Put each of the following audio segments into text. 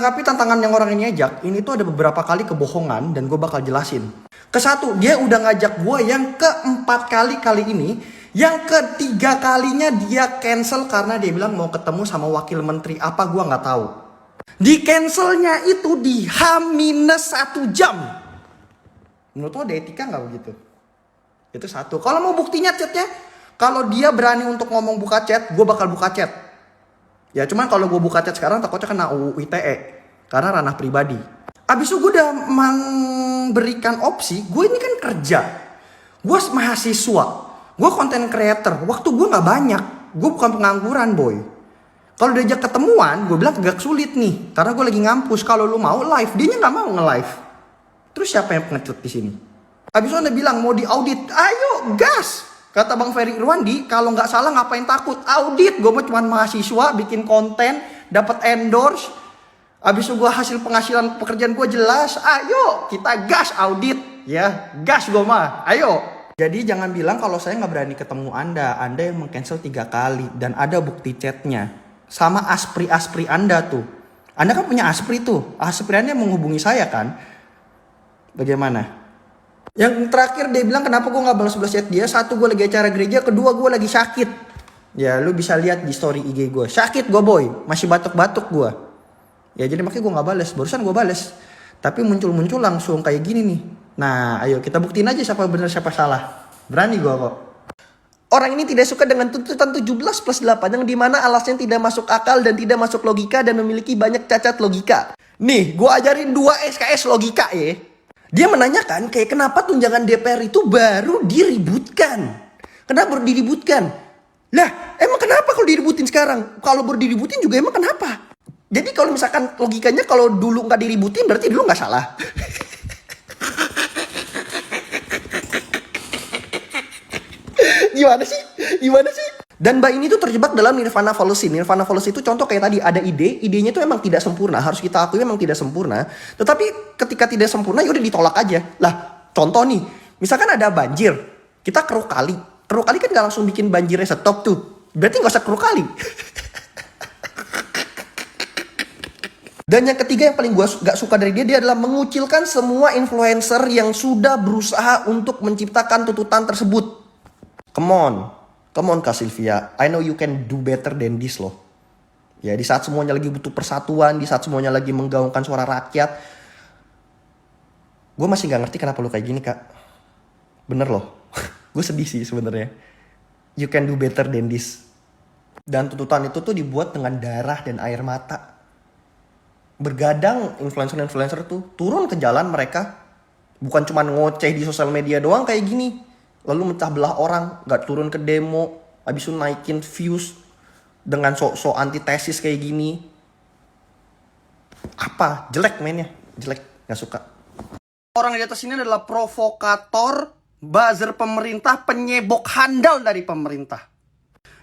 menanggapi tantangan yang orang ini ajak, ini tuh ada beberapa kali kebohongan dan gue bakal jelasin. Kesatu, dia udah ngajak gue yang keempat kali ini. Yang ketiga kalinya dia cancel karena dia bilang mau ketemu sama wakil menteri apa gue nggak tahu. Di cancelnya itu di H-1 jam. Menurut lo ada etika nggak begitu? Itu satu. Kalau mau buktinya chatnya, kalau dia berani untuk ngomong buka chat, gue bakal buka chat. Ya cuman kalau gue buka chat sekarang takutnya kena UU ITE karena ranah pribadi. Abis itu gue udah memberikan opsi, gue ini kan kerja, gue mahasiswa, gue content creator, waktu gue nggak banyak, gue bukan pengangguran boy. Kalau diajak ketemuan, gue bilang agak sulit nih, karena gue lagi ngampus. Kalau lu mau live, dia nggak mau nge-live. Terus siapa yang pengecut di sini? Abis itu anda bilang mau diaudit, ayo gas. Kata Bang Ferry Irwandi, kalau nggak salah ngapain takut? Audit, gue cuma mahasiswa, bikin konten, dapat endorse. Abis itu gue hasil penghasilan pekerjaan gue jelas, ayo kita gas audit. Ya, gas gue mah, ayo. Jadi jangan bilang kalau saya nggak berani ketemu Anda yang meng-cancel 3 kali. Dan ada bukti chatnya. Sama aspri Anda tuh. Anda kan punya aspri tuh. Aspri Anda menghubungi saya kan. Bagaimana? Yang terakhir dia bilang kenapa gue gak balas chat dia. Satu, gue lagi acara gereja. Kedua, gue lagi sakit. Ya lu bisa lihat di story IG gue. Sakit gue boy. Masih batuk-batuk gue. Ya jadi makanya gue gak balas. Barusan gue balas. Tapi muncul-muncul langsung kayak gini nih. Nah ayo kita buktiin aja siapa benar siapa salah. Berani gue kok. Orang ini tidak suka dengan tuntutan 17+8 yang dimana alasnya tidak masuk akal dan tidak masuk logika dan memiliki banyak cacat logika. Nih gue ajarin 2 SKS logika ya. Dia menanyakan kayak kenapa tunjangan DPR itu baru diributkan. Kenapa baru diributkan? Lah emang kenapa kalau diributin sekarang? Kalau baru diributin juga emang kenapa? Jadi kalau misalkan logikanya kalau dulu nggak diributin berarti dulu nggak salah. Gimana sih? Gimana sih? Dan mbak ini tuh terjebak dalam nirvana fallacy. Nirvana fallacy itu contoh kayak tadi ada idenya tuh emang tidak sempurna. Harus kita akui memang tidak sempurna. Tetapi ketika tidak sempurna ya udah ditolak aja. Lah, contoh nih, misalkan ada banjir, kita keruk kali. Keruk kali kan gak langsung bikin banjirnya stop tuh. Berarti gak usah keruk kali. Dan yang ketiga yang paling gue gak suka dari dia adalah mengucilkan semua influencer yang sudah berusaha untuk menciptakan tuntutan tersebut. Come on Kak Sylvia, I know you can do better than this loh. Ya di saat semuanya lagi butuh persatuan, di saat semuanya lagi menggaungkan suara rakyat. Gue masih gak ngerti kenapa lu kayak gini Kak. Bener loh, gue sedih sih sebenarnya. You can do better than this. Dan tuntutan itu tuh dibuat dengan darah dan air mata. Bergadang influencer-influencer tuh turun ke jalan mereka. Bukan cuma ngoceh di sosial media doang kayak gini. Lalu mencah belah orang, gak turun ke demo, habis itu naikin views dengan sok-sok antitesis kayak gini. Apa? Jelek mainnya, jelek, gak suka. Orang di atas ini adalah provokator, buzzer pemerintah, penyebok handal dari pemerintah.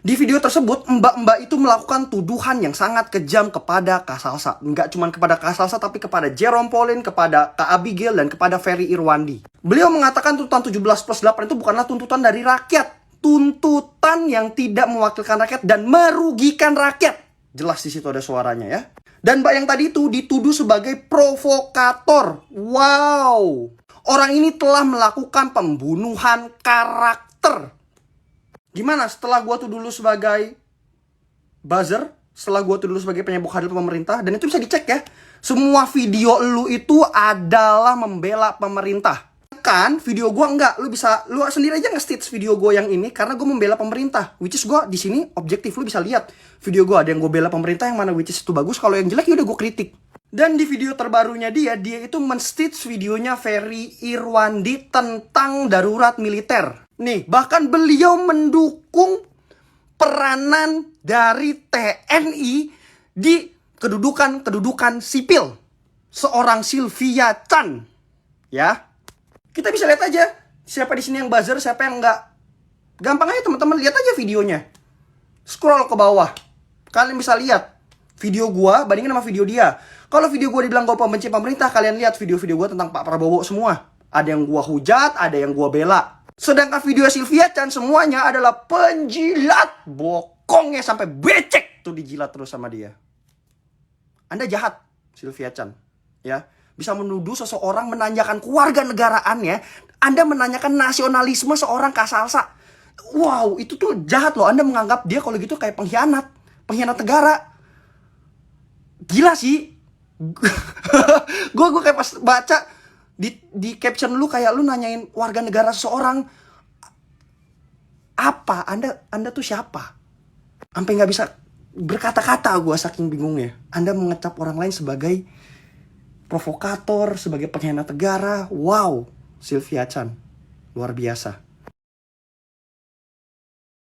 Di video tersebut, mbak-mbak itu melakukan tuduhan yang sangat kejam kepada Kak Salsa. Nggak cuma kepada Kak Salsa, tapi kepada Jerome Pauline, kepada Kak Abigail, dan kepada Ferry Irwandi. Beliau mengatakan tuntutan 17+8 itu bukanlah tuntutan dari rakyat. Tuntutan yang tidak mewakilkan rakyat dan merugikan rakyat. Jelas di situ ada suaranya ya. Dan mbak yang tadi itu dituduh sebagai provokator. Wow. Orang ini telah melakukan pembunuhan karakter. Gimana setelah gue tuh dulu sebagai buzzer, setelah gue tuh dulu sebagai penyebok handal pemerintah, dan itu bisa dicek ya. Semua video lu itu adalah membela pemerintah. Kan video gue enggak, lu sendiri aja nge-stitch video gue yang ini karena gue membela pemerintah. Which is gue di sini objektif, lu bisa lihat video gue ada yang gue bela pemerintah, yang mana which is itu bagus, kalau yang jelek ya udah gue kritik. Dan di video terbarunya dia itu men-stitch videonya Ferry Irwandi tentang darurat militer. Nih, bahkan beliau mendukung peranan dari TNI di kedudukan sipil. Seorang Sylvia Chan. Ya. Kita bisa lihat aja siapa di sini yang buzzer, siapa yang enggak. Gampang aja teman-teman, lihat aja videonya. Scroll ke bawah. Kalian bisa lihat video gua bandingin sama video dia. Kalau video gua dibilang gua pembenci pemerintah, kalian lihat video-video gua tentang Pak Prabowo semua. Ada yang gua hujat, ada yang gua bela. Sedangkan video Sylvia Chan semuanya adalah penjilat. Bokongnya sampai becek tuh dijilat terus sama dia. Anda jahat. Sylvia Chan, ya, bisa menuduh seseorang menanyakan kewarganegaraannya, Anda menanyakan nasionalisme seorang Kak Salsa. Wow, itu tuh jahat loh. Anda menganggap dia kalau gitu kayak pengkhianat negara. Gila sih. Gue kayak pas baca di caption lu, kayak lu nanyain warga negara seseorang. Apa? Anda tuh siapa? Sampai nggak bisa berkata-kata, gue saking bingungnya. Anda mengecap orang lain sebagai provokator, sebagai pengkhianat negara. Wow, Sylvia Chan luar biasa.